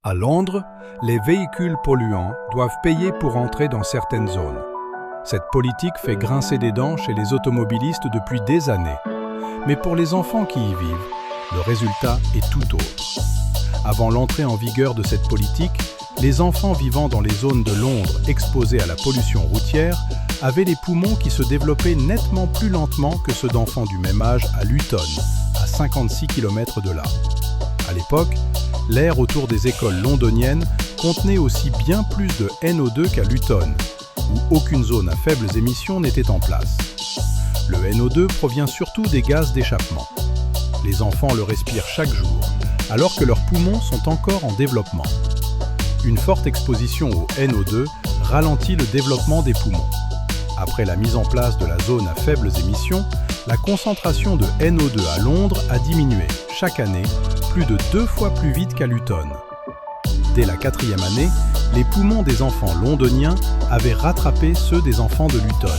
À Londres, les véhicules polluants doivent payer pour entrer dans certaines zones. Cette politique fait grincer des dents chez les automobilistes depuis des années. Mais pour les enfants qui y vivent, le résultat est tout autre. Avant l'entrée en vigueur de cette politique, les enfants vivant dans les zones de Londres exposées à la pollution routière avaient les poumons qui se développaient nettement plus lentement que ceux d'enfants du même âge à Luton, à 56 km de là. À l'époque, l'air autour des écoles londoniennes contenait aussi bien plus de NO2 qu'à Luton, où aucune zone à faibles émissions n'était en place. Le NO2 provient surtout des gaz d'échappement. Les enfants le respirent chaque jour, alors que leurs poumons sont encore en développement. Une forte exposition au NO2 ralentit le développement des poumons. Après la mise en place de la zone à faibles émissions, la concentration de NO2 à Londres a diminué, chaque année, plus de 2 fois plus vite qu'à Luton. Dès la 4e année, les poumons des enfants londoniens avaient rattrapé ceux des enfants de Luton.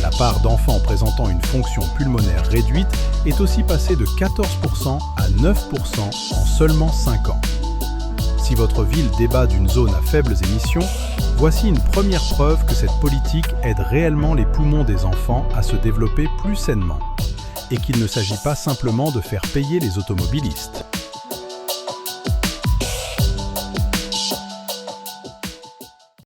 La part d'enfants présentant une fonction pulmonaire réduite est aussi passée de 14% à 9% en seulement 5 ans. Si votre ville débat d'une zone à faibles émissions, voici une première preuve que cette politique aide réellement les poumons des enfants à se développer plus sainement, et qu'il ne s'agit pas simplement de faire payer les automobilistes.